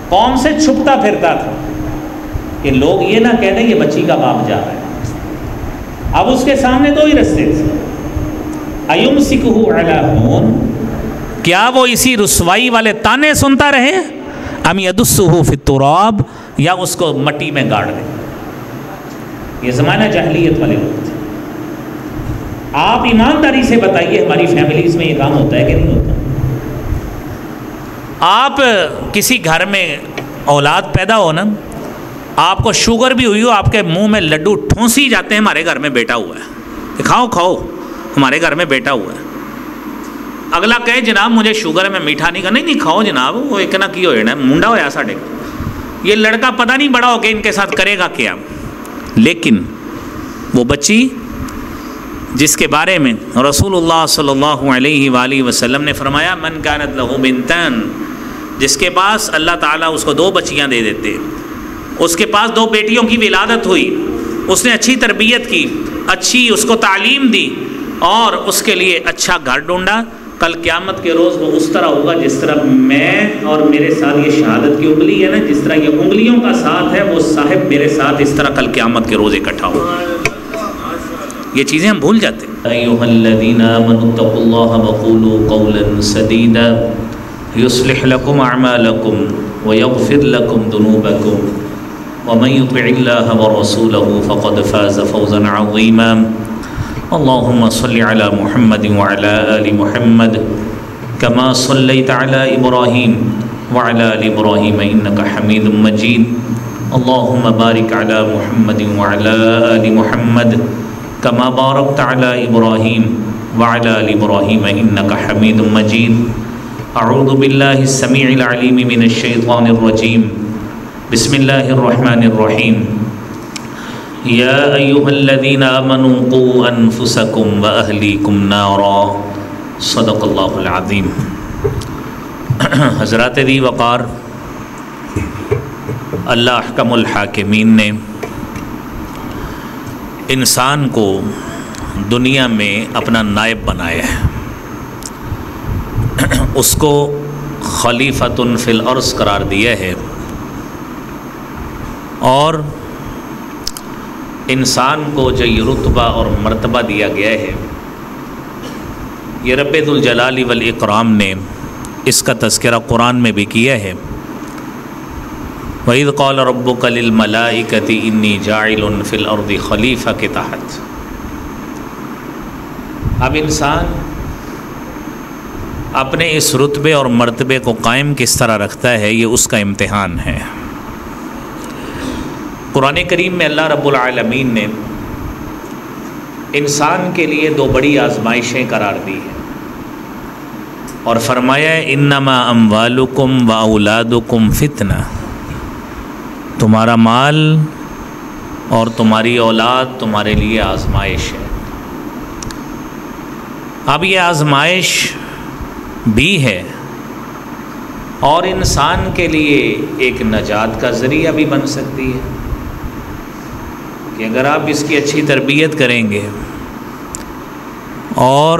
قوم سے چھپتا پھرتا تھا کہ لوگ یہ نہ کہہ دیں یہ بچی کا باپ جا رہا ہے۔ اب اس کے سامنے دو ہی رستے تھے، ایمسکہ علی ہون، کیا وہ اسی رسوائی والے تانے سنتا رہے، ام یدسہ فی التراب، یا اس کو مٹی میں گاڑ دیں۔ یہ زمانہ جاہلیت والے لوگ تھے۔ آپ ایمانداری سے بتائیے ہماری فیملیز میں یہ کام ہوتا ہے کہ نہیں ہوتا؟ آپ کسی گھر میں اولاد پیدا ہو نا، آپ کو شوگر بھی ہوئی ہو، آپ کے منہ میں لڈو ٹھونسی جاتے ہیں ہمارے گھر میں بیٹا ہوا ہے، کھاؤ کھاؤ ہمارے گھر میں بیٹا ہوا ہے۔ اگلا کہے جناب مجھے شوگر ہے میں میٹھا نہیں کھانا، نہیں کھاؤ جناب، وہ ایک نہ کی ہوئے منڈا ہوا ساڑھے کا، یہ لڑکا پتہ نہیں بڑا ہو کے ان کے ساتھ کرے گا کیا۔ لیکن وہ بچی جس کے بارے میں رسول اللہ صلی اللہ علیہ وآلہ وسلم نے فرمایا من کانت لہ بنتان، جس کے پاس اللہ تعالیٰ اس کو 2 بچیاں دے دیتے، اس کے پاس 2 بیٹیوں کی ولادت ہوئی، اس نے اچھی تربیت کی، اچھی اس کو تعلیم دی اور اس کے لیے اچھا گھر ڈھونڈا، کل قیامت کے روز وہ اس طرح ہوگا جس طرح میں اور میرے ساتھ یہ شہادت کی انگلی ہے نا، جس طرح یہ انگلیوں کا ساتھ ہے، وہ صاحب میرے ساتھ اس طرح کل قیامت کے روز اکٹھا ہوگا۔ یہ چیزیں ہم بھول جاتے ہیں۔ ایھا الذین آمنوا اتقوا اللہ وقولوا قولا سدیدا یصلح لکم اعمالکم ویغفر لکم ذنوبکم ومن یطع اللہ ورسولہ فقد فاز فوزا عظیما۔ اللهم صل على محمد وعلى آل محمد كما صليت على إبراهيم وعلى آل إبراهيم إنك حميد مجيد۔ اللهم بارك على محمد وعلى آل محمد كما باركت على إبراهيم وعلى آل إبراهيم إنك حميد مجيد۔ أعوذ بالله السميع العليم من الشيطان الرجيم، بسم الله الرحمن الرحيم۔ یا ایھا الذین آمنوا قوا انفسکم واہلیکم نارا، صدق اللہ العظیم۔ حضرات دی وقار، اللہ احکم الحاکمین نے انسان کو دنیا میں اپنا نائب بنایا ہے، اس کو خلیفۃ فی الارض قرار دیا ہے، اور انسان کو جو یہ رتبہ اور مرتبہ دیا گیا ہے، یہ رب ذوالجلال والاکرام نے اس کا تذکرہ قرآن میں بھی کیا ہے۔ وَإِذْ قَالَ رَبُّكَ لِلْمَلَائِكَةِ إِنِّي جَاعِلٌ فِي الْأَرْضِ خلیفہ کے تحت اب انسان اپنے اس رتبے اور مرتبے کو قائم کس طرح رکھتا ہے، یہ اس کا امتحان ہے۔ قرآن کریم میں اللہ رب العالمین نے انسان کے لیے 2 بڑی آزمائشیں قرار دی ہیں، اور فرمایا انما اموالکم و اولادکم فتنہ، تمہارا مال اور تمہاری اولاد تمہارے لیے آزمائش ہے۔ اب یہ آزمائش بھی ہے اور انسان کے لیے ایک نجات کا ذریعہ بھی بن سکتی ہے، کہ اگر آپ اس کی اچھی تربیت کریں گے اور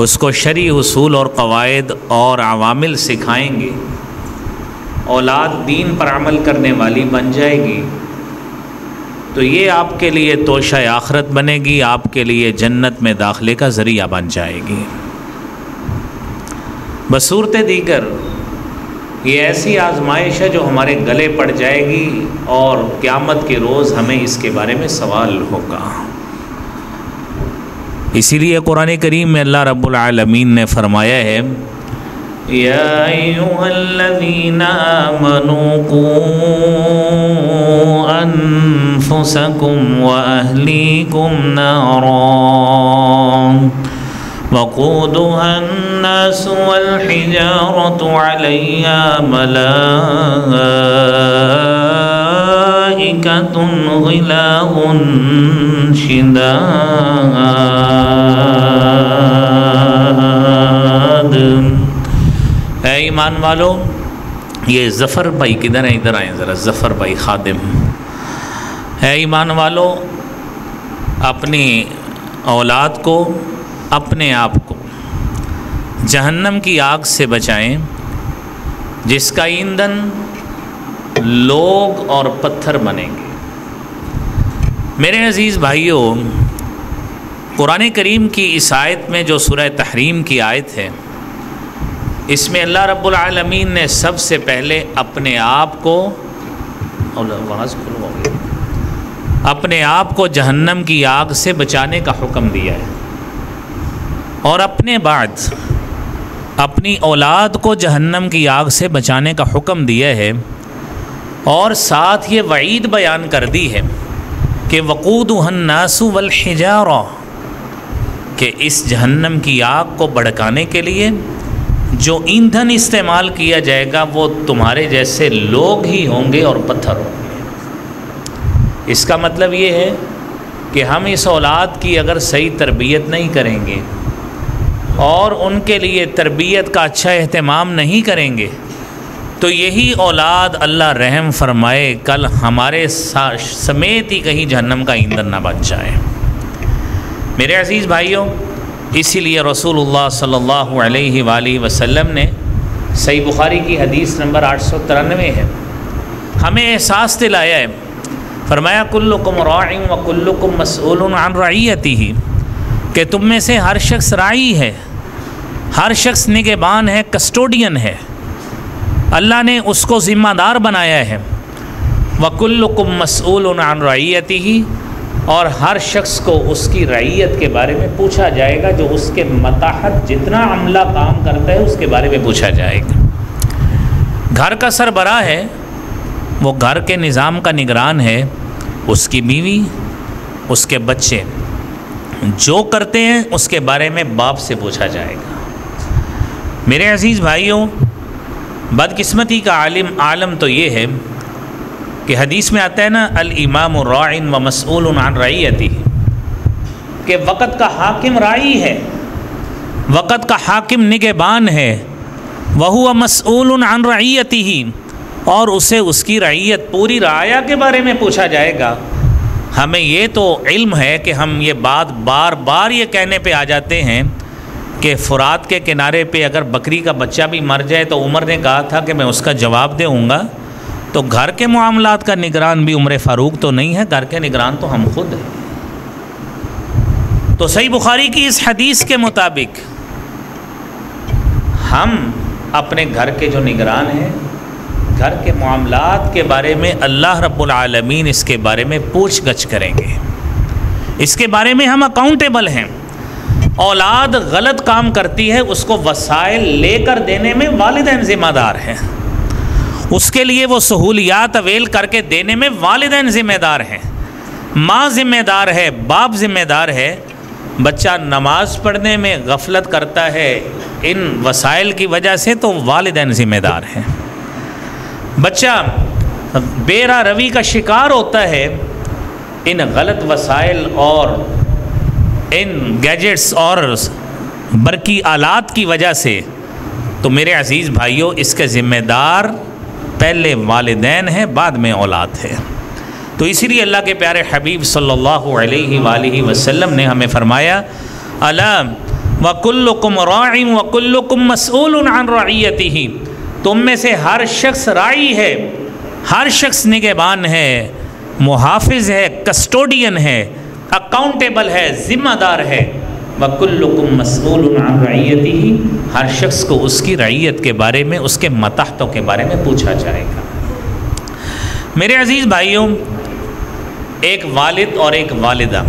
اس کو شرعی اصول اور قواعد اور عوامل سکھائیں گے، اولاد دین پر عمل کرنے والی بن جائے گی، تو یہ آپ کے لیے توشہ آخرت بنے گی، آپ کے لیے جنت میں داخلے کا ذریعہ بن جائے گی۔ بصورت دیگر یہ ایسی آزمائش ہے جو ہمارے گلے پڑ جائے گی اور قیامت کے روز ہمیں اس کے بارے میں سوال ہوگا۔ اسی لیے قرآن کریم میں اللہ رب العالمین نے فرمایا ہے یا ایھا الذین آمنوا قوا انفسکم واہلیکم نارا وقودها الناس والحجارة عليها ملائكة غلاظ شداد۔ اے ایمان والو، یہ ظفر بھائی کدھر ہیں؟ ادھر آئیں ذرا، ظفر بھائی خادم۔ اے ایمان والو، اپنی اولاد کو، اپنے آپ کو جہنم کی آگ سے بچائیں، جس کا ایندھن لوگ اور پتھر بنیں گے۔ میرے عزیز بھائیوں، قرآن کریم کی اس آیت میں جو سورہ تحریم کی آیت ہے، اس میں اللہ رب العالمین نے سب سے پہلے اپنے آپ کو جہنم کی آگ سے بچانے کا حکم دیا ہے، اور اپنے بعد اپنی اولاد کو جہنم کی آگ سے بچانے کا حکم دیا ہے، اور ساتھ یہ وعید بیان کر دی ہے کہ وقودها الناس والحجارہ، کہ اس جہنم کی آگ کو بھڑکانے کے لیے جو ایندھن استعمال کیا جائے گا وہ تمہارے جیسے لوگ ہی ہوں گے اور پتھر ہوں گے۔ اس کا مطلب یہ ہے کہ ہم اس اولاد کی اگر صحیح تربیت نہیں کریں گے اور ان کے لیے تربیت کا اچھا اہتمام نہیں کریں گے تو یہی اولاد اللہ رحم فرمائے کل ہمارے سمیت ہی کہیں جہنم کا ایندھن نہ بن جائے۔ میرے عزیز بھائیوں، اسی لیے رسول اللہ صلی اللہ علیہ وآلہ وسلم نے صحیح بخاری کی حدیث نمبر 893 ہے، ہمیں احساس دلایا ہے، فرمایا کلکم راع وکلکم مسئول عن رعیتہ، کہ تم میں سے ہر شخص راعی ہے، ہر شخص نگہبان ہے، کسٹوڈین ہے، اللہ نے اس کو ذمہ دار بنایا ہے۔ وکلکم مسئول عن رعیتہ، اور ہر شخص کو اس کی رعیت کے بارے میں پوچھا جائے گا، جو اس کے متحد جتنا عملہ کام کرتا ہے اس کے بارے میں پوچھا جائے گا۔ گھر کا سربراہ ہے، وہ گھر کے نظام کا نگران ہے، اس کی بیوی، اس کے بچے جو کرتے ہیں اس کے بارے میں باپ سے پوچھا جائے گا۔ میرے عزیز بھائیوں، بدقسمتی کا عالم تو یہ ہے کہ حدیث میں آتا ہے نا، الامام راع و مسئول عن رعیتہ، کہ وقت کا حاکم راعی ہے، وقت کا حاکم نگہبان ہے، وہو مسئول عن رعیتہ، اور اسے اس کی رعیت پوری رعایا کے بارے میں پوچھا جائے گا۔ ہمیں یہ تو علم ہے کہ ہم یہ بات بار بار یہ کہنے پہ آ جاتے ہیں کہ فرات کے کنارے پہ اگر بکری کا بچہ بھی مر جائے تو عمر نے کہا تھا کہ میں اس کا جواب دوں گا، تو گھر کے معاملات کا نگران بھی عمر فاروق تو نہیں ہے، گھر کے نگران تو ہم خود ہیں۔ تو صحیح بخاری کی اس حدیث کے مطابق ہم اپنے گھر کے جو نگران ہیں، گھر کے معاملات کے بارے میں اللہ رب العالمین اس کے بارے میں پوچھ گچھ کریں گے، اس کے بارے میں ہم اکاؤنٹیبل ہیں۔ اولاد غلط کام کرتی ہے، اس کو وسائل لے کر دینے میں والدین ذمہ دار ہیں، اس کے لیے وہ سہولیات اویل کر کے دینے میں والدین ذمہ دار ہیں، ماں ذمہ دار ہے، باپ ذمہ دار ہے۔ بچہ نماز پڑھنے میں غفلت کرتا ہے ان وسائل کی وجہ سے تو والدین ذمہ دار ہیں۔ بچہ بے راہ روی کا شکار ہوتا ہے ان غلط وسائل اور ان گیجٹس اور برقی آلات کی وجہ سے، تو میرے عزیز بھائیوں اس کے ذمہ دار پہلے والدین ہیں، بعد میں اولاد ہے۔ تو اسی لیے اللہ کے پیارے حبیب صلی اللہ علیہ وآلہ وسلم نے ہمیں فرمایا، الا وکلکم راع وکلکم مسئول عن رعیتہ، تم میں سے ہر شخص راعی ہے، ہر شخص نگہبان ہے، محافظ ہے، کسٹوڈین ہے، اکاؤنٹیبل ہے، ذمہ دار ہے۔ وَكُلُّكُمْ مَسْئُولٌ عَنْ رَعِيَّتِهِ، ہر شخص کو اس کی رعیت کے بارے میں، اس کے متحدوں کے بارے میں پوچھا جائے گا۔ میرے عزیز بھائیوں، ایک والد اور ایک والدہ،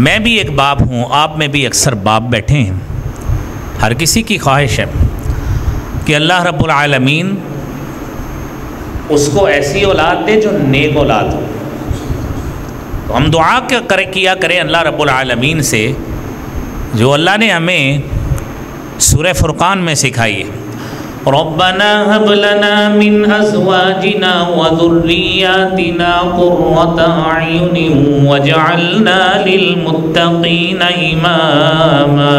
میں بھی ایک باپ ہوں، آپ میں بھی اکثر باپ بیٹھے ہیں، ہر کسی کی خواہش ہے کہ اللہ رب العالمین اس کو ایسی اولاد دے جو نیک اولاد ہو۔ تو ہم دعا کیا کریں اللہ رب العالمین سے جو اللہ نے ہمیں سورہ فرقان میں سکھائی ہے، ربنا هب لنا من ازواجنا وذرياتنا قرة اعين واجعلنا للمتقين اماما۔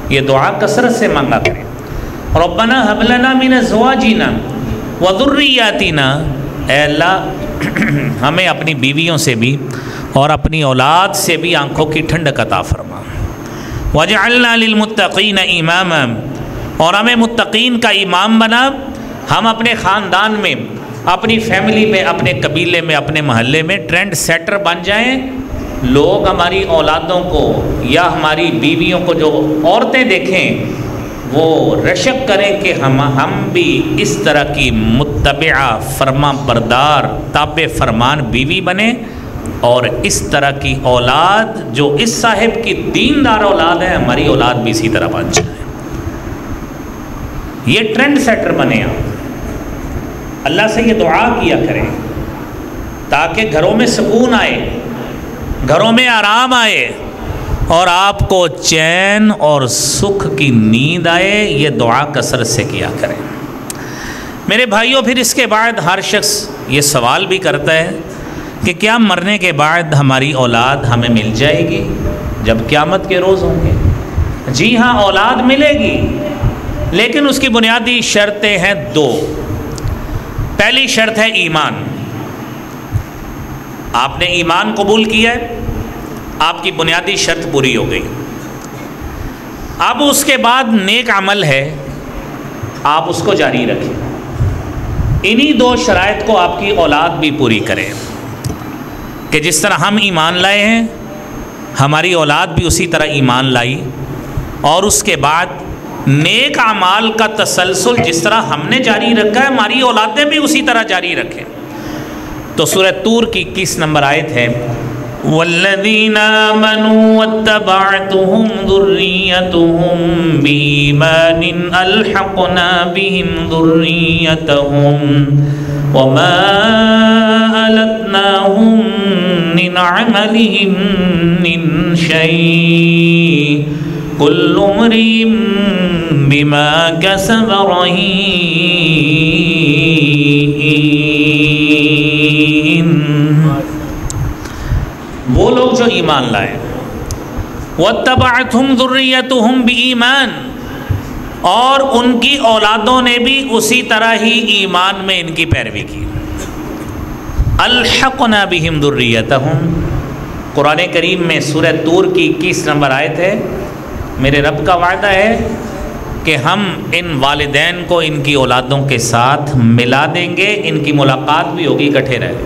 یہ دعا کثرت سے مانگا کریں، ربنا هب لنا من ازواجنا وذرياتنا، اے اللہ ہمیں اپنی بیویوں سے بھی اور اپنی اولاد سے بھی آنکھوں کی ٹھنڈک عطا فرما، وَجَعَلْنَا لِلْمُتَّقِينَ إِمَامًا، اور ہمیں متقین کا امام بنا. ہم اپنے خاندان میں، اپنی فیملی میں، اپنے قبیلے میں، اپنے محلے میں ٹرینڈ سیٹر بن جائیں. لوگ ہماری اولادوں کو یا ہماری بیویوں کو، جو عورتیں دیکھیں، وہ رشک کریں کہ ہم بھی اس طرح کی متبعہ، فرما بردار، تابع فرمان بیوی بنیں، اور اس طرح کی اولاد جو اس صاحب کی دیندار اولاد ہے، ہماری اولاد بھی اسی طرح بن جائے. یہ ٹرینڈ سیٹر بنے. آپ اللہ سے یہ دعا کیا کریں تاکہ گھروں میں سکون آئے، گھروں میں آرام آئے، اور آپ کو چین اور سکھ کی نیند آئے. یہ دعا کثرت سے کیا کریں. میرے بھائیوں، پھر اس کے بعد ہر شخص یہ سوال بھی کرتا ہے کہ کیا مرنے کے بعد ہماری اولاد ہمیں مل جائے گی جب قیامت کے روز ہوں گے؟ جی ہاں، اولاد ملے گی، لیکن اس کی بنیادی شرطیں ہیں 2. پہلی شرط ہے ایمان. آپ نے ایمان قبول کیا ہے، آپ کی بنیادی شرط پوری ہو گئی. اب اس کے بعد نیک عمل ہے، آپ اس کو جاری رکھیں. انہی 2 شرائط کو آپ کی اولاد بھی پوری کرے کہ جس طرح ہم ایمان لائے ہیں، ہماری اولاد بھی اسی طرح ایمان لائی، اور اس کے بعد نیک اعمال کا تسلسل جس طرح ہم نے جاری رکھا ہے، ہماری اولادیں بھی اسی طرح جاری رکھیں. تو سورہ طور کی 21 نمبر آیت ہے، والذین آمنوا واتبعتهم ذریتهم بإیمان الحقنا بهم ذریتهم وما ألتناهم من عملهم من شيء كل امرئ بما كسب رهين. وہ لوگ جو ایمان لائے، واتبعتهم ذریتهم بإیمان، اور ان کی اولادوں نے بھی اسی طرح ہی ایمان میں ان کی پیروی کی. الحقنا بهم ذریتهم، قرآن کریم میں سورہ طور کی 21 نمبر آیت ہے. میرے رب کا وعدہ ہے کہ ہم ان والدین کو ان کی اولادوں کے ساتھ ملا دیں گے، ان کی ملاقات بھی ہوگی، اکٹھے رہیں.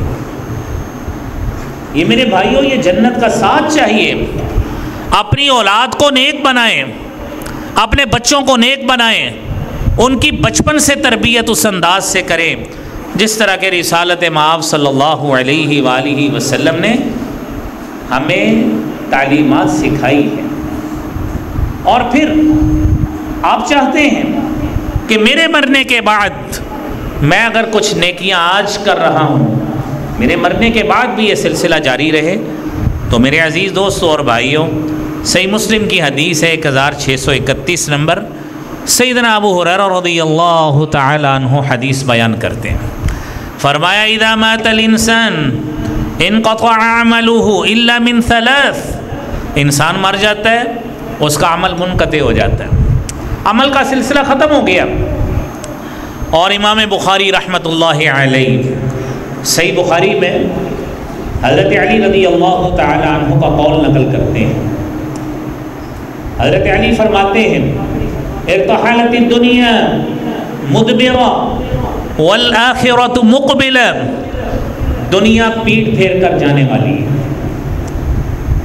یہ میرے بھائیوں، یہ جنت کا ساتھ چاہیے. اپنی اولاد کو نیک بنائیں، اپنے بچوں کو نیک بنائیں، ان کی بچپن سے تربیت اس انداز سے کریں جس طرح کے رسالت مآب صلی اللہ علیہ وآلہ وسلم نے ہمیں تعلیمات سکھائی ہے. اور پھر آپ چاہتے ہیں کہ میرے مرنے کے بعد میں اگر کچھ نیکیاں آج کر رہا ہوں، میرے مرنے کے بعد بھی یہ سلسلہ جاری رہے، تو میرے عزیز دوستوں اور بھائیوں، صحیح مسلم کی حدیث ہے 1631 نمبر. سیدنا ابو ہریرہ رضی اللہ تعالی عنہ حدیث بیان کرتے ہیں. فرمایا اذا مات الانسان انقطع عمله الا من 3. انسان مر جاتا ہے، اس کا عمل منقطع ہو جاتا ہے، عمل کا سلسلہ ختم ہو گیا. اور امام بخاری رحمۃ اللہ علیہ صحیح بخاری میں حضرت علی رضی اللہ تعالی عنہ کا قول نقل کرتے ہیں. حضرت علی فرماتے ہیں ارتحلت الدنیا مدبرہ والآخرۃ مقبلہ، دنیا پیٹ پھیر کر جانے والی ہے.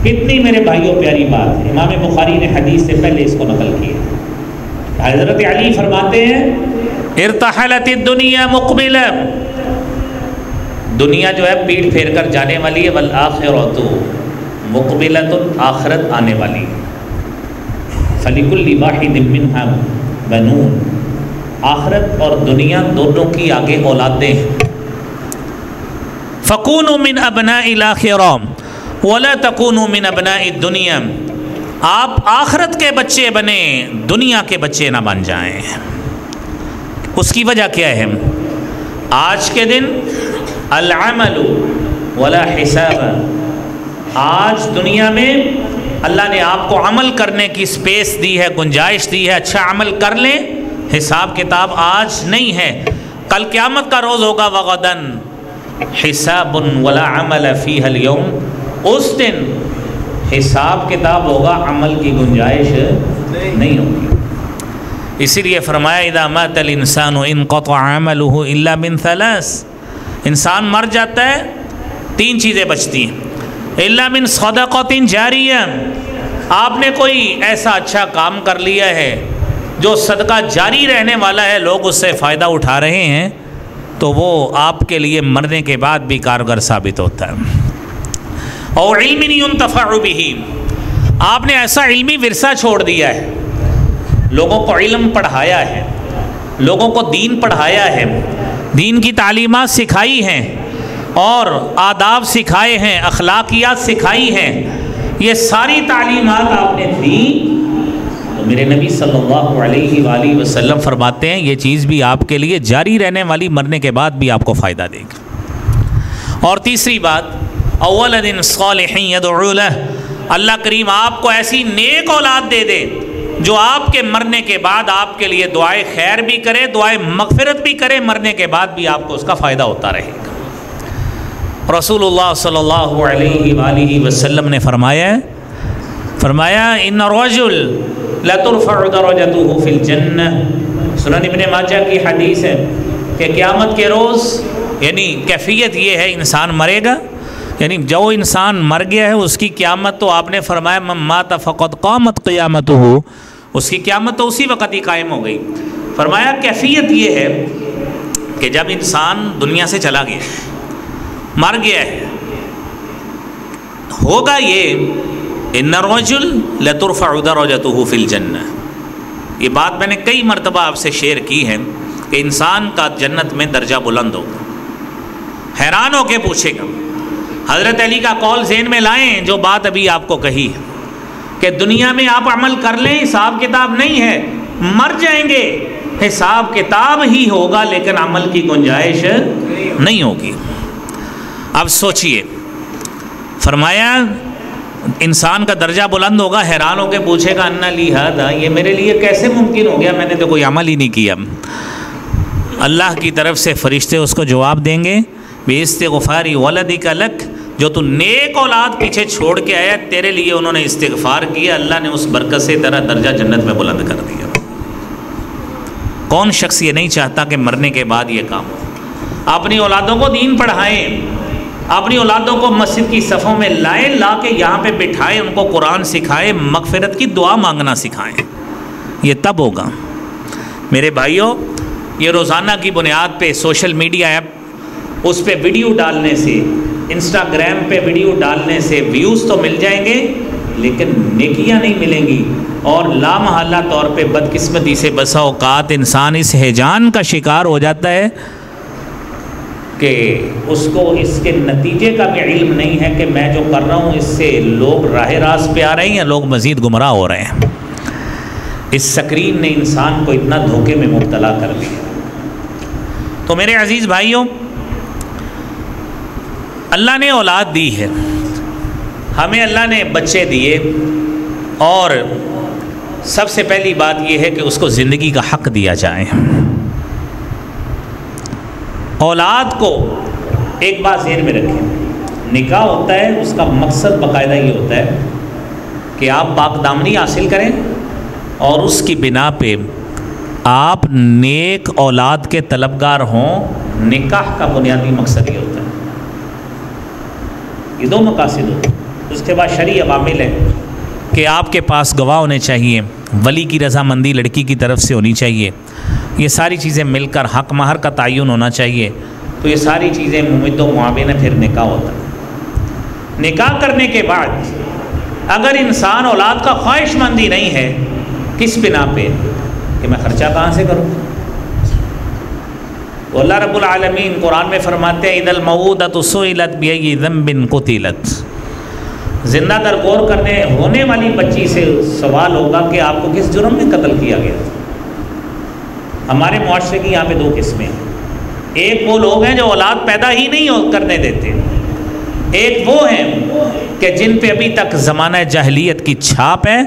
کتنی میرے بھائیوں پیاری بات ہے. امام بخاری نے حدیث سے پہلے اس کو نقل کیا. حضرت علی فرماتے ہیں ارتحلت الدنیا مقبلہ، دنیا جو ہے پیٹ پھیر کر جانے والی ہے، والآخرۃ مقبلۃ، آخرت آنے والی ہے. فلکل واحد منہا بنون، آخرت اور دنیا دونوں کی آگے اولادیں ہیں. فکونوا من ابناء الآخرہ ولا تکونوا من ابناء الدنیا، آپ آخرت کے بچے بنیں، دنیا کے بچے نہ بن جائیں. اس کی وجہ کیا ہے؟ آج کے دن العمل ولا حساب، آج دنیا میں اللہ نے آپ کو عمل کرنے کی سپیس دی ہے، گنجائش دی ہے، اچھا عمل کر لیں، حساب کتاب آج نہیں ہے. کل قیامت کا روز ہوگا، وغدن حساب ولا عمل فیہ اليوم، اس دن حساب کتاب ہوگا، عمل کی گنجائش نہیں ہوگی. اسی لیے فرمایا اذا مات الانسان انقطع عمله الا من ثلاث، انسان مر جاتا ہے 3 چیزیں بچتی ہیں، الا من صدقۃ جاریہ، آپ نے کوئی ایسا اچھا کام کر لیا ہے جو صدقہ جاری رہنے والا ہے، لوگ اس سے فائدہ اٹھا رہے ہیں، تو وہ آپ کے لیے مرنے کے بعد بھی کارگر ثابت ہوتا ہے۔ اور علم ينتفع به، آپ نے ایسا علمی ورثہ چھوڑ دیا ہے، لوگوں کو علم پڑھایا ہے، لوگوں کو دین پڑھایا ہے، دین کی تعلیمات سکھائی ہیں اور آداب سکھائے ہیں، اخلاقیات سکھائی ہیں، یہ ساری تعلیمات آپ نے دی، تو میرے نبی صلی اللہ علیہ وآلہ وسلم فرماتے ہیں یہ چیز بھی آپ کے لیے جاری رہنے والی، مرنے کے بعد بھی آپ کو فائدہ دے گی۔ اور تیسری بات، اولد صالح یدعو لہ، اللہ کریم آپ کو ایسی نیک اولاد دے دے جو آپ کے مرنے کے بعد آپ کے لیے دعائے خیر بھی کرے، دعائے مغفرت بھی کرے، مرنے کے بعد بھی آپ کو اس کا فائدہ ہوتا رہے گا۔ رسول اللہ صلی اللہ علیہ وآلہ وسلم نے فرمایا ان الرجل لترفع درجته فی الجنہ، سنن ابن ماجہ کی حدیث ہے کہ قیامت کے روز، یعنی کیفیت یہ ہے انسان مرے گا، یعنی جو انسان مر گیا ہے اس کی قیامت، تو آپ نے فرمایا من مات فقد قامت قیامتہ، اس کی قیامت تو اسی وقت ہی قائم ہو گئی۔ فرمایا کیفیت یہ ہے کہ جب انسان دنیا سے چلا گیا، مر گیا ہے، ہوگا یہ ان الرجل لترفع درجته فی الجنہ، یہ بات میں نے کئی مرتبہ آپ سے شیئر کی ہے کہ انسان کا جنت میں درجہ بلند ہوگا۔ حیران ہو کے پوچھے گا، حضرت علی کا قول ذہن میں لائیں جو بات ابھی آپ کو کہی ہے کہ دنیا میں آپ عمل کر لیں، حساب کتاب نہیں ہے، مر جائیں گے حساب کتاب ہی ہوگا لیکن عمل کی گنجائش نہیں ہوگی۔ اب سوچئے، فرمایا انسان کا درجہ بلند ہوگا، حیران ہو کے پوچھے گا انا لی ھذا، یہ میرے لیے کیسے ممکن ہو گیا، میں نے تو کوئی عمل ہی نہیں کیا۔ اللہ کی طرف سے فرشتے اس کو جواب دیں گے باستغفار ولدک لک، جو تو نیک اولاد پیچھے چھوڑ کے آیا تیرے لیے انہوں نے استغفار کیا، اللہ نے اس برکت سے تیرا درجہ جنت میں بلند کر دیا۔ کون شخص یہ نہیں چاہتا کہ مرنے کے بعد یہ کام ہو؟ اپنی اولادوں کو دین پڑھائیں، اپنی اولادوں کو مسجد کی صفوں میں لائیں، لا کے یہاں پہ بٹھائیں، ان کو قرآن سکھائیں، مغفرت کی دعا مانگنا سکھائیں، یہ تب ہوگا۔ میرے بھائیوں، یہ روزانہ کی بنیاد پہ سوشل میڈیا ایپ، اس پہ ویڈیو ڈالنے سے، انسٹاگرام پہ ویڈیو ڈالنے سے ویوز تو مل جائیں گے لیکن نیکیاں نہیں ملیں گی، اور لامحالہ طور پہ بدقسمتی سے بسا اوقات انسان اس ہیجان کا شکار ہو جاتا ہے کہ اس کو اس کے نتیجے کا بھی علم نہیں ہے کہ میں جو کر رہا ہوں اس سے لوگ راہ راست پہ آ رہے ہیں یا لوگ مزید گمراہ ہو رہے ہیں۔ اس سکرین نے انسان کو اتنا دھوکے میں مبتلا کر دیا۔ تو میرے عزیز بھائیوں، اللہ نے اولاد دی ہے، ہمیں اللہ نے بچے دیے، اور سب سے پہلی بات یہ ہے کہ اس کو زندگی کا حق دیا جائے۔ اولاد کو ایک بات ذہن میں رکھیں، نکاح ہوتا ہے اس کا مقصد باقاعدہ یہ ہوتا ہے کہ آپ پاک دامنی حاصل کریں اور اس کی بنا پہ آپ نیک اولاد کے طلبگار ہوں۔ نکاح کا بنیادی مقصد یہ ہوتا ہے، یہ دو مقاصد ہوتے ہیں۔ اس کے بعد شرعی عوامل ہیں کہ آپ کے پاس گواہ ہونے چاہیے، ولی کی رضامندی لڑکی کی طرف سے ہونی چاہیے، یہ ساری چیزیں مل کر حق مہر کا تعین ہونا چاہیے، تو یہ ساری چیزیں ممد و معاون ہے، پھر نکاح ہوتا ہے۔ نکاح کرنے کے بعد اگر انسان اولاد کا خواہش مندی نہیں ہے، کس بنا پہ کہ میں خرچہ کہاں سے کروں؟ تو اللہ رب العالمین قرآن میں فرماتے ہیں اذا الموءودۃ سئلت بأی ذنب قتلت، زندہ در غور کرنے ہونے والی بچی سے سوال ہوگا کہ آپ کو کس جرم میں قتل کیا گیا۔ ہمارے معاشرے کی یہاں پہ دو قسمیں ہیں، ایک وہ لوگ ہیں جو اولاد پیدا ہی نہیں کرنے دیتے، ایک وہ ہیں کہ جن پہ ابھی تک زمانہ جاہلیت کی چھاپ ہے،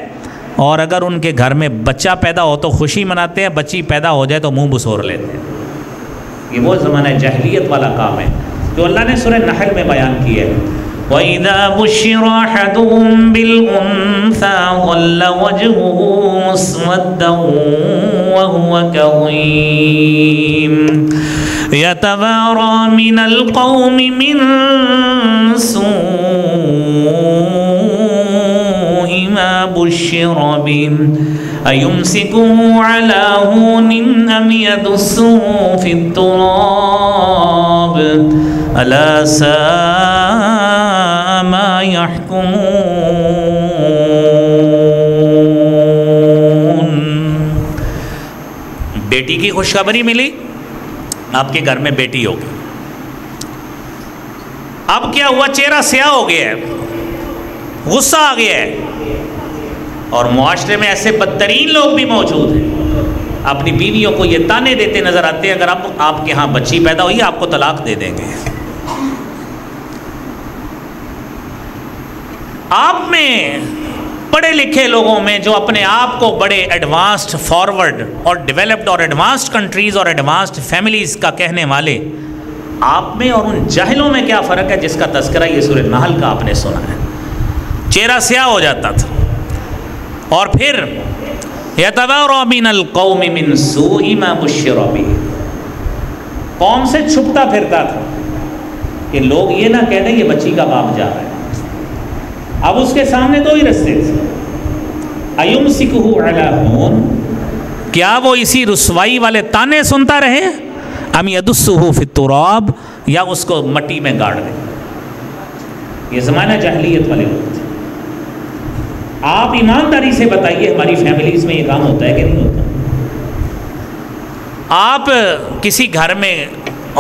اور اگر ان کے گھر میں بچہ پیدا ہو تو خوشی مناتے ہیں، بچی پیدا ہو جائے تو منہ بسور لیتے ہیں۔ یہ وہ زمانہ جاہلیت والا کام ہے جو اللہ نے سورہ نحل میں بیان کیا ہے۔ وَإِذَا بُشِّرَ أَحَدُهُم بِالْأُنثَىٰ ظَلَّ وَجْهُهُ مُسْوَدًّا وهو كظيم يتوارى من القوم من سوء ما بشر به أيمسكه على هون أم يدسه في التراب ألا ساء ما يحكمون۔ بیٹی کی خوشخبری ملی، آپ کے گھر میں بیٹی ہوگی۔ اب کیا ہوا؟ چہرہ سیاہ ہو گیا ہے، غصہ آ گیا ہے، اور معاشرے میں ایسے بدترین لوگ بھی موجود ہیں، اپنی بیویوں کو یہ تانے دیتے نظر آتے ہیں اگر آپ کے ہاں بچی پیدا ہوئی آپ کو طلاق دے دیں گے۔ آپ میں پڑھے لکھے لوگوں میں جو اپنے آپ کو بڑے ایڈوانسڈ، فارورڈ اور ڈیولپڈ اور ایڈوانسڈ کنٹریز اور ایڈوانسڈ فیملیز کا کہنے والے، آپ میں اور ان جاہلوں میں کیا فرق ہے جس کا تذکرہ یہ سورہ نحل کا آپ نے سنا ہے؟ چہرہ سیاہ ہو جاتا تھا، اور پھر یتوارا من القوم من سوء ما بشر به، قوم سے چھپتا پھرتا تھا کہ لوگ یہ نہ کہہ دیں یہ بچی کا باپ جا رہا ہے۔ اب اس کے سامنے دو ہی رستے تھے، ایمسکہ علی ہون، کیا وہ اسی رسوائی والے تانے سنتا رہے، ام یدسہ فی التراب، یا اس کو مٹی میں گاڑ دے۔ یہ زمانہ جاہلیت والے لوگ تھے۔ آپ ایمانداری سے بتائیے ہماری فیملیز میں یہ کام ہوتا ہے کہ نہیں ہوتا؟ آپ کسی گھر میں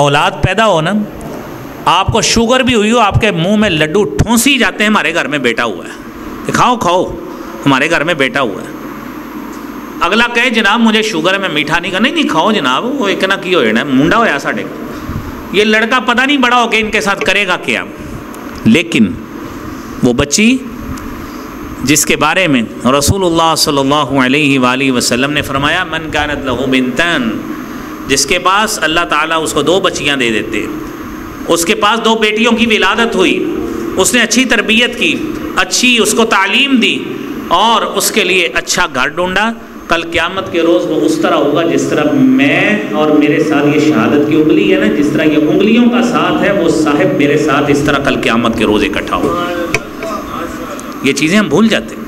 اولاد پیدا ہو نا، آپ کو شوگر بھی ہوئی ہو، آپ کے منہ میں لڈو ٹھونسی جاتے ہیں ہمارے گھر میں بیٹا ہوا ہے، کھاؤ کھاؤ ہمارے گھر میں بیٹا ہوا ہے۔ اگلا کہے جناب مجھے شوگر ہے میں میٹھا نہیں کرنا، نہیں کھاؤ جناب، وہ ایک نہ کی ہونا منڈا ہوا ساڑھے کا، یہ لڑکا پتہ نہیں بڑا ہو کے ان کے ساتھ کرے گا کیا۔ لیکن وہ بچی جس کے بارے میں رسول اللہ صلی اللہ علیہ وآلہ وسلم نے فرمایا من کانت لہ بنتان، جس کے پاس اللہ تعالیٰ اس کو دو بچیاں دے دیتے، اس کے پاس دو بیٹیوں کی ولادت ہوئی، اس نے اچھی تربیت کی، اچھی اس کو تعلیم دی اور اس کے لیے اچھا گھر ڈھونڈا، کل قیامت کے روز وہ اس طرح ہوگا جس طرح میں اور میرے ساتھ یہ شہادت کی انگلی ہے نا، جس طرح یہ انگلیوں کا ساتھ ہے، وہ صاحب میرے ساتھ اس طرح کل قیامت کے روز اکٹھا ہوگا۔ یہ چیزیں ہم بھول جاتے ہیں۔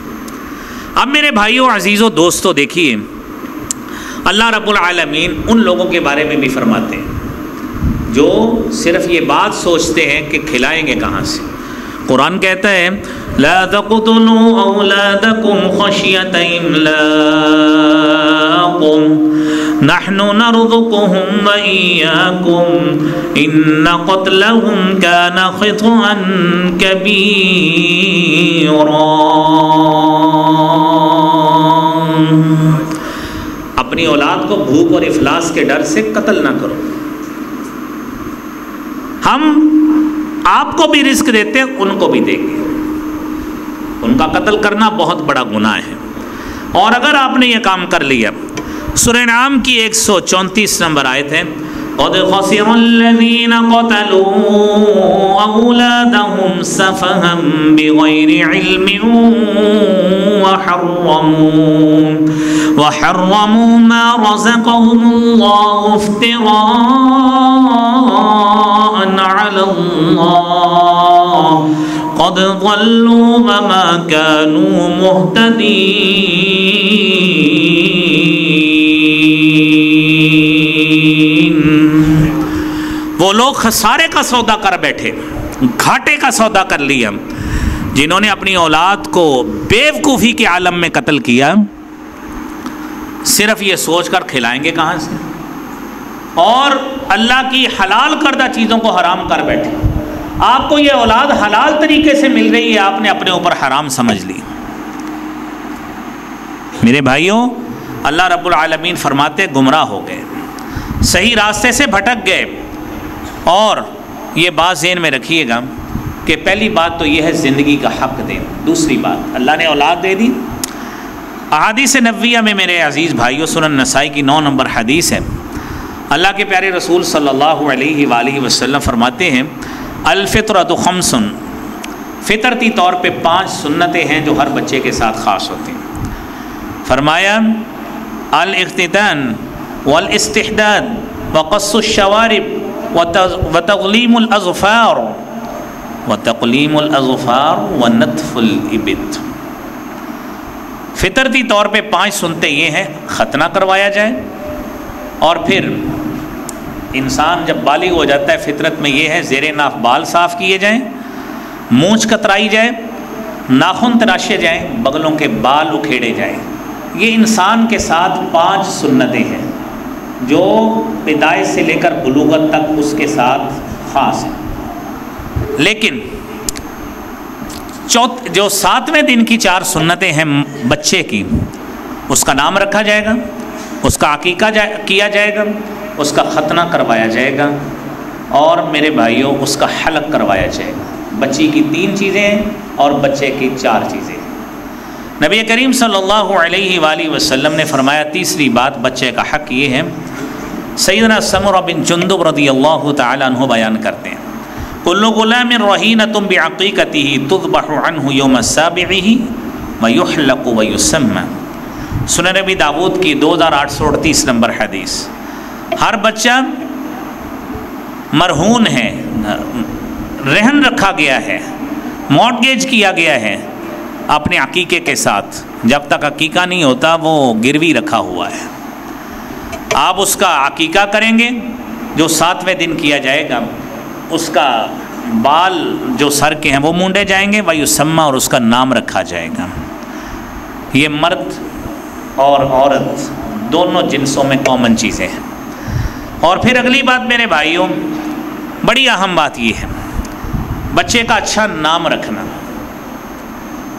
اب میرے بھائیوں عزیزوں دوستوں دیکھیے، اللہ رب العالمین ان لوگوں کے بارے میں بھی فرماتے ہیں جو صرف یہ بات سوچتے ہیں کہ کھلائیں گے کہاں سے۔ قرآن کہتا ہے لا تقتلوا اولادکم خشیۃ املاق نحن نرزقهم وإياكم ان قتلهم كان خطأ كبيرا۔ اپنی اولاد کو بھوک اور افلاس کے ڈر سے قتل نہ کرو۔ ہم آپ کو بھی رزق دیتے ہیں، ان کو بھی دیں گے۔ ان کا قتل کرنا بہت بڑا گناہ ہے، اور اگر آپ نے یہ کام کر لیا، سورہ انعام کی 134 نمبر آیت ہے قد خسر الذین قتلوا اولادهم سفہا بغیر علم وحرموا ما رزقهم اللہ افتراء علی اللہ قد ضلوا وما كانوا مهتدین۔ وہ لوگ خسارے کا سودا کر بیٹھے، گھاٹے کا سودا کر لیا، جنہوں نے اپنی اولاد کو بیوقوفی کے عالم میں قتل کیا، صرف یہ سوچ کر کھلائیں گے کہاں سے، اور اللہ کی حلال کردہ چیزوں کو حرام کر بیٹھے۔ آپ کو یہ اولاد حلال طریقے سے مل رہی ہے، آپ نے اپنے اوپر حرام سمجھ لی۔ میرے بھائیوں اللہ رب العالمین فرماتے گمراہ ہو گئے، صحیح راستے سے بھٹک گئے۔ اور یہ بات ذہن میں رکھیے گا کہ پہلی بات تو یہ ہے زندگی کا حق دیں، دوسری بات اللہ نے اولاد دے دی۔ احادیث نبویہ میں میرے عزیز بھائیوں سنن نسائی کی 9 نمبر حدیث ہے، اللہ کے پیارے رسول صلی اللہ علیہ وآلہ وسلم فرماتے ہیں الفطرۃ خمس، فطرتی طور پہ 5 سنتیں ہیں جو ہر بچے کے ساتھ خاص ہوتی ہیں۔ فرمایا الاختتان والاستحداد وقص الشوارب وتقلیم الاظفار ونتف الابط۔ فطرتی طور پہ 5 سنتیں یہ ہیں، ختنہ کروایا جائے، اور پھر انسان جب بالغ ہو جاتا ہے فطرت میں یہ ہے زیر ناف بال صاف کیے جائیں، مونچھ کترائی جائے، ناخن تراشے جائیں، بغلوں کے بال اکھیڑے جائیں۔ یہ انسان کے ساتھ 5 سنتیں ہیں جو پیدائش سے لے کر بلوغت تک اس کے ساتھ خاص ہیں۔ لیکن جو 7ویں دن کی 4 سنتیں ہیں بچے کی، اس کا نام رکھا جائے گا، اس کا عقیقہ کیا جائے گا، اس کا ختنہ کروایا جائے گا، اور میرے بھائیوں اس کا حلق کروایا جائے گا۔ بچی کی 3 چیزیں ہیں اور بچے کی 4 چیزیں ہیں۔ نبی کریم صلی اللہ علیہ وآلہ وسلم نے فرمایا تیسری بات بچے کا حق یہ ہے، سیدنا سمرہ بن جندب رضی اللہ تعالیٰ عنہ بیان کرتے ہیں، کل غلام رہینۃ بعقیقتہ تذبح عنہ یوم سابعہ ویحلق ویسمى۔ سنن نبی داؤد کی 2838 نمبر حدیث۔ ہر بچہ مرہون ہے، رہن رکھا گیا ہے، مارٹگیج کیا گیا ہے اپنے عقیقے کے ساتھ، جب تک عقیقہ نہیں ہوتا وہ گروی رکھا ہوا ہے۔ آپ اس کا عقیقہ کریں گے جو 7ویں دن کیا جائے گا، اس کا بال جو سر کے ہیں وہ مونڈے جائیں گے، ویسمى، اور اس کا نام رکھا جائے گا۔ یہ مرد اور عورت دونوں جنسوں میں کامن چیزیں ہیں۔ اور پھر اگلی بات میرے بھائیوں، بڑی اہم بات یہ ہے بچے کا اچھا نام رکھنا۔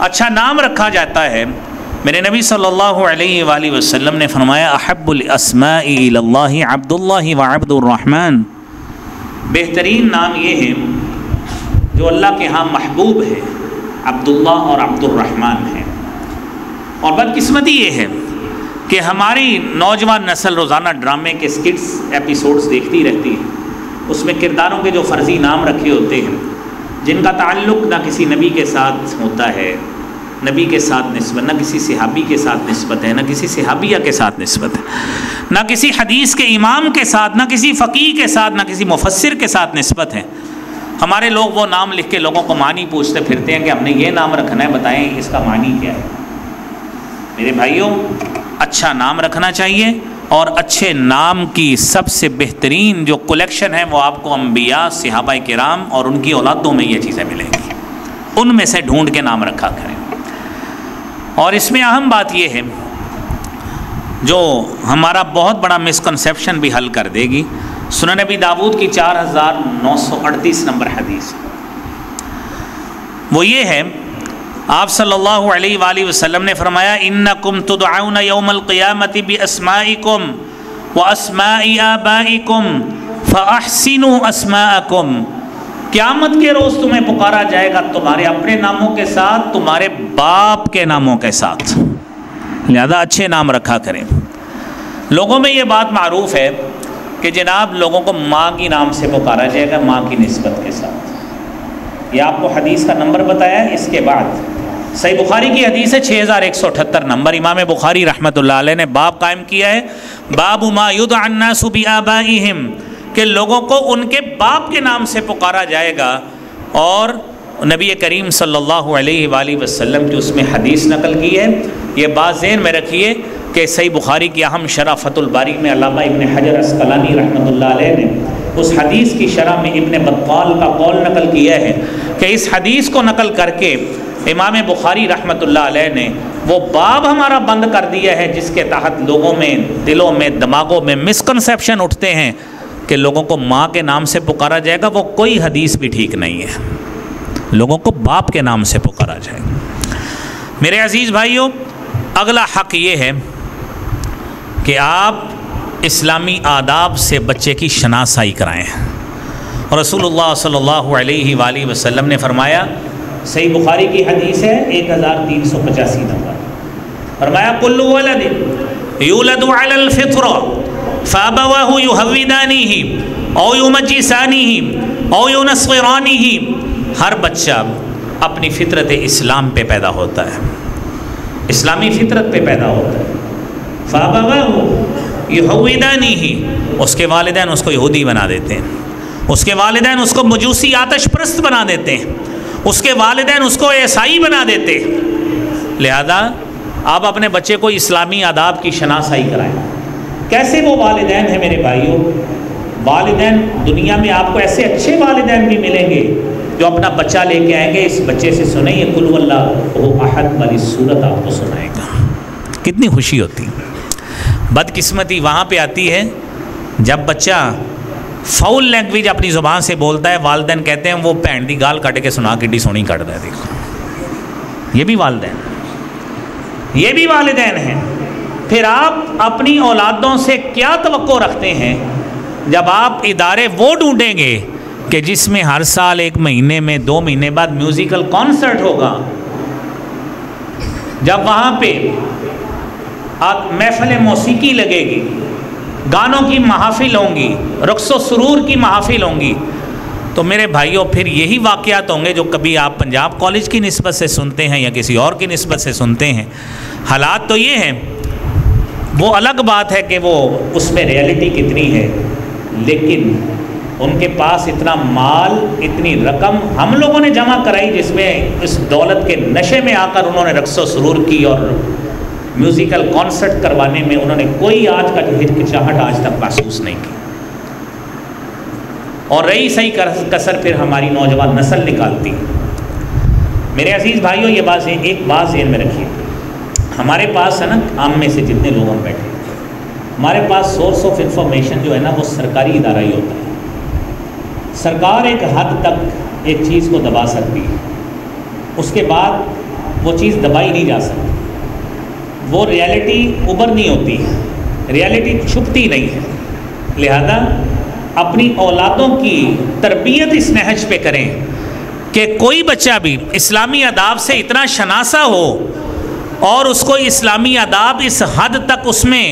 اچھا نام رکھا جاتا ہے، میرے نبی صلی اللہ علیہ وآلہ وسلم نے فرمایا احب الاسماء الی اللہ عبد اللہ وعبد الرحمن۔ بہترین نام یہ ہے جو اللہ کے ہاں محبوب ہے، عبداللہ اور عبد الرحمن ہے۔ اور بدقسمتی یہ ہے کہ ہماری نوجوان نسل روزانہ ڈرامے کے سکٹس ایپیسوڈز دیکھتی رہتی ہے، اس میں کرداروں کے جو فرضی نام رکھے ہوتے ہیں جن کا تعلق نہ کسی نبی کے ساتھ ہوتا ہے، نبی کے ساتھ نسبت، نہ کسی صحابی کے ساتھ نسبت ہے، نہ کسی صحابیہ کے ساتھ نسبت ہے، نہ کسی حدیث کے امام کے ساتھ، نہ کسی فقیہ کے ساتھ، نہ کسی مفسر کے ساتھ نسبت ہے۔ ہمارے لوگ وہ نام لکھ کے لوگوں کو معنی پوچھتے پھرتے ہیں کہ ہم نے یہ نام رکھنا ہے، بتائیں اس کا معنی کیا ہے۔ میرے بھائیوں اچھا نام رکھنا چاہیے، اور اچھے نام کی سب سے بہترین جو کلیکشن ہے وہ آپ کو انبیاء، صحابہ کرام اور ان کی اولادوں میں یہ چیزیں ملیں گی، ان میں سے ڈھونڈ کے نام رکھا کریں۔ اور اس میں اہم بات یہ ہے جو ہمارا بہت بڑا مسکنسیپشن بھی حل کر دے گی، سنن نبی داؤد کی 4938 نمبر حدیث، وہ یہ ہے آپ صلی اللہ علیہ وآلہ وسلم نے فرمایا انکم تدعون یوم القیامت باسمائکم واسماء آبائکم فاحسنوا اسماءکم۔ قیامت کے روز تمہیں پکارا جائے گا تمہارے اپنے ناموں کے ساتھ، تمہارے باپ کے ناموں کے ساتھ، لہذا اچھے نام رکھا کریں۔ لوگوں میں یہ بات معروف ہے کہ جناب لوگوں کو ماں کی نام سے پکارا جائے گا، ماں کی نسبت کے ساتھ۔ یہ آپ کو حدیث کا نمبر بتایا ہے، اس کے بعد صحیح بخاری کی حدیث ہے 6178 نمبر، امام بخاری رحمۃ اللہ علیہ نے باب قائم کیا ہے، باب ما یدعى الناس بآبائہم، کہ لوگوں کو ان کے باپ کے نام سے پکارا جائے گا۔ اور نبی کریم صلی اللہ علیہ وآلہ وسلم کی اس میں حدیث نقل کی ہے۔ یہ بات ذہن میں رکھیے کہ صحیح بخاری کی اہم شرح فتح الباری میں علامہ ابن حجر عسقلانی رحمۃ اللہ علیہ نے اس حدیث کی شرح میں ابن بطال کا قول نقل کیا ہے کہ اس حدیث کو نقل کر کے امام بخاری رحمۃ اللہ علیہ نے وہ باب ہمارا بند کر دیا ہے جس کے تحت لوگوں میں، دلوں میں، دماغوں میں مسکنسیپشن اٹھتے ہیں کہ لوگوں کو ماں کے نام سے پکارا جائے گا، وہ کوئی حدیث بھی ٹھیک نہیں ہے، لوگوں کو باپ کے نام سے پکارا جائے گا۔ میرے عزیز بھائیوں، اگلا حق یہ ہے کہ آپ اسلامی آداب سے بچے کی شناسائی کرائیں۔ رسول اللہ صلی اللہ علیہ وآلہ وسلم نے فرمایا، صحیح بخاری کی حدیث ہے 1385 نمبر، فرمایا کل ولد یولد علی الفطرہ فابواہ یہودانہ او یمجسانہ او ینصرانہ، ہر بچہ اپنی فطرت اسلام پہ پیدا ہوتا ہے، اسلامی فطرت پہ پیدا ہوتا ہے۔ فَأَبَوَاهُ يُحَوِّدَانِهِ، اس کے والدین اس کو یہودی بنا دیتے ہیں، اس کے والدین اس کو مجوسی آتش پرست بنا دیتے ہیں، اس کے والدین اس کو عیسائی بنا دیتے ہیں۔ لہذا آپ اپنے بچے کو اسلامی آداب کی شناسائی کرائیں۔ کیسے وہ والدین ہیں میرے بھائیوں؟ والدین دنیا میں آپ کو ایسے اچھے والدین بھی ملیں گے جو اپنا بچہ لے کے آئیں گے، اس بچے سے سنیں یہ قل واللہ احد والی سورت آپ کو سنائے گا، کتنی خوشی ہوتی۔ بدقسمتی وہاں پہ آتی ہے جب بچہ فاؤل لینگویج اپنی زبان سے بولتا ہے، والدین کہتے ہیں وہ بھین دی گال کٹ کے سنا کڈی سونی کٹ دے۔ دیکھو یہ بھی والدین، یہ بھی والدین ہیں۔ پھر آپ اپنی اولادوں سے کیا توقع رکھتے ہیں جب آپ ادارے وہ ڈھونڈیں گے کہ جس میں ہر سال 1 مہینے میں 2 مہینے بعد میوزیکل کانسرٹ ہوگا، جب وہاں پہ محفل موسیقی لگے گی، گانوں کی محافل ہوں گی، رقص و سرور کی محافل ہوں گی، تو میرے بھائیوں پھر یہی واقعات ہوں گے جو کبھی آپ پنجاب کالج کی نسبت سے سنتے ہیں یا کسی اور کی نسبت سے سنتے ہیں۔ حالات تو یہ ہیں، وہ الگ بات ہے کہ وہ اس میں ریئلٹی کتنی ہے، لیکن ان کے پاس اتنا مال، اتنی رقم ہم لوگوں نے جمع کرائی جس میں اس دولت کے نشے میں آ کر انہوں نے رقص و سرور کی اور میوزیکل کانسرٹ کروانے میں انہوں نے کوئی آج کا ہچکچاہٹ آج تک محسوس نہیں کی۔ اور رہی صحیح کسر پھر ہماری نوجوان نسل نکالتی۔ میرے عزیز بھائیوں یہ بات ہے، ایک بات ذہن میں رکھیے، ہمارے پاس ہے نا عام میں سے جتنے لوگ ہم بیٹھے، ہمارے پاس سورس آف انفارمیشن جو ہے نا وہ سرکاری ادارہ ہی ہوتا ہے۔ سرکار ایک حد تک ایک چیز کو دبا سکتی ہے، اس کے بعد وہ چیز دبائی نہیں جا سکتی، وہ ریالٹی ابھرنی ہوتی ہے، ریالٹی چھپتی نہیں ہے۔ لہذا اپنی اولادوں کی تربیت اس نہج پہ کریں کہ کوئی بچہ بھی اسلامی آداب سے اتنا شناسا ہو اور اس کو اسلامی آداب اس حد تک اس میں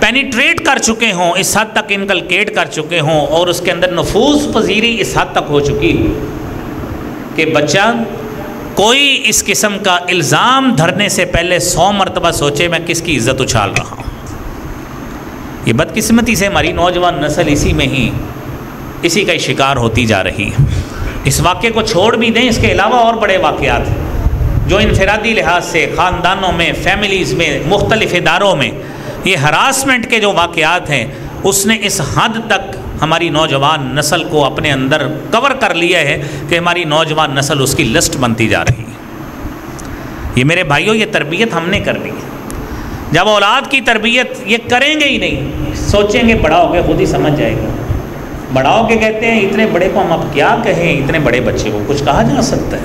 پینیٹریٹ کر چکے ہوں، اس حد تک انکلکیٹ کر چکے ہوں اور اس کے اندر نفوذ پذیری اس حد تک ہو چکی کہ بچہ کوئی اس قسم کا الزام دھرنے سے پہلے 100 مرتبہ سوچے میں کس کی عزت اچھال رہا ہوں۔ یہ بدقسمتی سے ہماری نوجوان نسل اسی میں ہی اسی کا شکار ہوتی جا رہی ہے۔ اس واقعے کو چھوڑ بھی دیں، اس کے علاوہ اور بڑے واقعات ہیں جو انفرادی لحاظ سے خاندانوں میں، فیملیز میں، مختلف اداروں میں یہ ہراسمنٹ کے جو واقعات ہیں، اس نے اس حد تک ہماری نوجوان نسل کو اپنے اندر کور کر لیا ہے کہ ہماری نوجوان نسل اس کی لسٹ بنتی جا رہی ہے۔ یہ میرے بھائیوں یہ تربیت ہم نے کرنی ہے۔ جب اولاد کی تربیت یہ کریں گے ہی نہیں، سوچیں گے بڑا ہو کے خود ہی سمجھ جائے گا، بڑا ہو کے کہتے ہیں اتنے بڑے کو ہم اب کیا کہیں، اتنے بڑے بچے کو کچھ کہا جا سکتا ہے،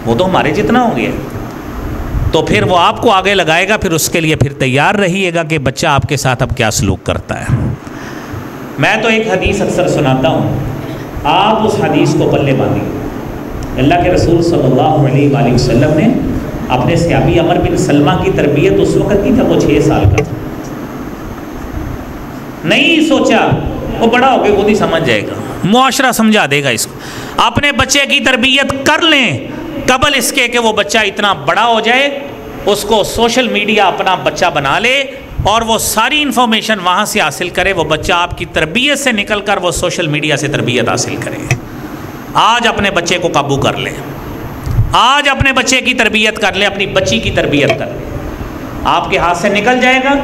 وہ تو ہمارے جتنا ہو گیا، تو پھر وہ آپ کو آگے لگائے گا، پھر اس کے لیے پھر تیار رہیے گا کہ بچہ آپ کے ساتھ اب کیا سلوک کرتا ہے۔ میں تو ایک حدیث اکثر سناتا ہوں، آپ اس حدیث کو پلے باندھیے۔ اللہ کے رسول صلی اللہ علیہ وآلہ وسلم نے اپنے صحابی عمر بن سلمہ کی تربیت اس وقت کی جب وہ 6 سال کا تھا، نہیں سوچا وہ بڑا ہو کے خود ہی سمجھ جائے گا، معاشرہ سمجھا دے گا اس کو۔ اپنے بچے کی تربیت کر لیں قبل اس کے کہ وہ بچہ اتنا بڑا ہو جائے، اس کو سوشل میڈیا اپنا بچہ بنا لے اور وہ ساری انفارمیشن وہاں سے حاصل کرے، وہ بچہ آپ کی تربیت سے نکل کر وہ سوشل میڈیا سے تربیت حاصل کرے۔ آج اپنے بچے کو قابو کر لیں، آج اپنے بچے کی تربیت کر لیں، اپنی بچی کی تربیت کر لیں، آپ کے ہاتھ سے نکل جائے گا،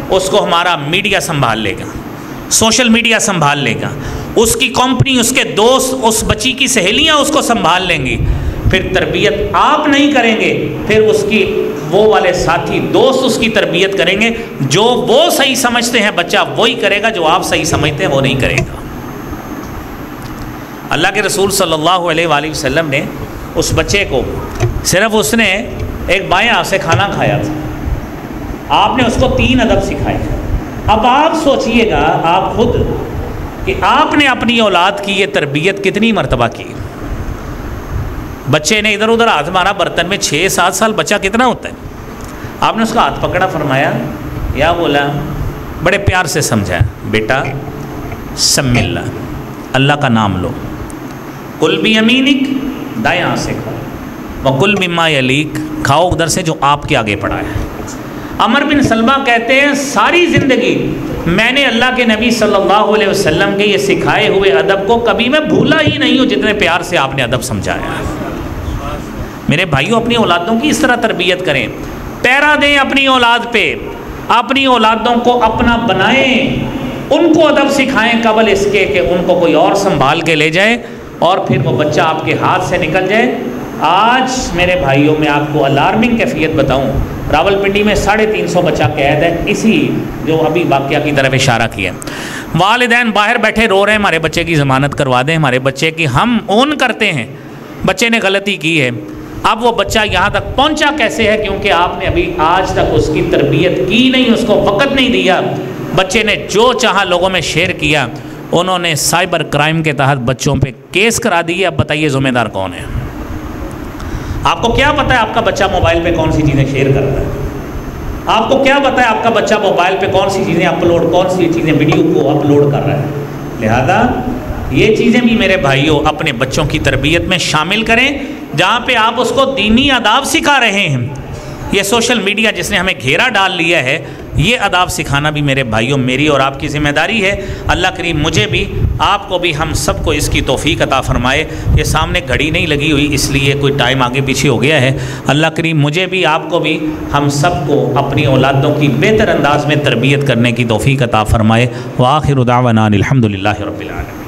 اس کو ہمارا میڈیا سنبھال لے گا، سوشل میڈیا سنبھال لے گا، اس کی کمپنی، اس کے دوست، اس بچی کی سہیلیاں اس کو سنبھال لیں گی۔ پھر تربیت آپ نہیں کریں گے، پھر اس کی وہ والے ساتھی دوست اس کی تربیت کریں گے، جو وہ صحیح سمجھتے ہیں بچہ وہی کرے گا، جو آپ صحیح سمجھتے ہیں وہ نہیں کرے گا۔ اللہ کے رسول صلی اللہ علیہ وآلہ وسلم نے اس بچے کو صرف اس نے ایک بائیں ہاتھ سے کھانا کھایا تھا، آپ نے اس کو 3 ادب سکھائے۔ اب آپ سوچئے گا آپ خود کہ آپ نے اپنی اولاد کی یہ تربیت کتنی مرتبہ کی۔ بچے نے ادھر ادھر ہاتھ مارا برتن میں، 6-7 سال بچہ کتنا ہوتا ہے، آپ نے اس کا ہاتھ پکڑا، فرمایا یا غلام، بڑے پیار سے سمجھایا، بیٹا سم اللہ، اللہ کا نام لو، کل بیمینک، دائیں ہاتھ سے کھاؤ، وکل مما یلیک، کھاؤ ادھر سے جو آپ کے آگے پڑا ہے۔ عمر بن سلمہ کہتے ہیں ساری زندگی میں نے اللہ کے نبی صلی اللہ علیہ وسلم کے یہ سکھائے ہوئے ادب کو کبھی میں بھولا ہی نہیں ہوں، جتنے پیار سے آپ نے ادب سمجھایا ہے۔ میرے بھائیوں، اپنی اولادوں کی اس طرح تربیت کریں، پیرا دیں اپنی اولاد پہ، اپنی اولادوں کو اپنا بنائیں، ان کو ادب سکھائیں قبل اس کے کہ ان کو کوئی اور سنبھال کے لے جائے اور پھر وہ بچہ آپ کے ہاتھ سے نکل جائے۔ آج میرے بھائیوں میں آپ کو الارمنگ کیفیت بتاؤں، راولپنڈی میں 350 بچہ قید ہے، اسی جو ابھی واقعہ کی طرف اشارہ کیا ہے۔ والدین باہر بیٹھے رو رہے ہیں ہمارے بچے کی ضمانت کروا دیں، ہمارے بچے کی ہم اون کرتے ہیں بچے نے غلطی کی ہے۔ اب وہ بچہ یہاں تک پہنچا کیسے ہے؟ کیونکہ آپ نے ابھی آج تک اس کی تربیت کی نہیں، اس کو وقت نہیں دیا۔ بچے نے جو چاہا لوگوں میں شیئر کیا، انہوں نے سائبر کرائم کے تحت بچوں پہ کیس کرا دیے۔ اب بتائیے ذمہ دار کون ہے؟ آپ کو کیا پتہ ہے آپ کا بچہ موبائل پہ کون سی چیزیں شیئر کرتا ہے؟ آپ کو کیا پتہ ہے آپ کا بچہ موبائل پہ کون سی چیزیں ویڈیو کو اپلوڈ کر رہا ہے؟ لہذا یہ چیزیں بھی میرے بھائیوں اپنے بچوں کی تربیت میں شامل کریں، جہاں پہ آپ اس کو دینی آداب سکھا رہے ہیں۔ یہ سوشل میڈیا جس نے ہمیں گھیرا ڈال لیا ہے، یہ آداب سکھانا بھی میرے بھائیوں میری اور آپ کی ذمہ داری ہے۔ اللہ کریم مجھے بھی، آپ کو بھی، ہم سب کو اس کی توفیق عطا فرمائے۔ یہ سامنے گھڑی نہیں لگی ہوئی، اس لیے کوئی ٹائم آگے پیچھے ہو گیا ہے۔ اللہ کریم مجھے بھی، آپ کو بھی، ہم سب کو اپنی اولادوں کی بہتر انداز میں تربیت کرنے کی توفیق عطا فرمائے۔ وآخر دعوانا الحمدللہ رب العالمین۔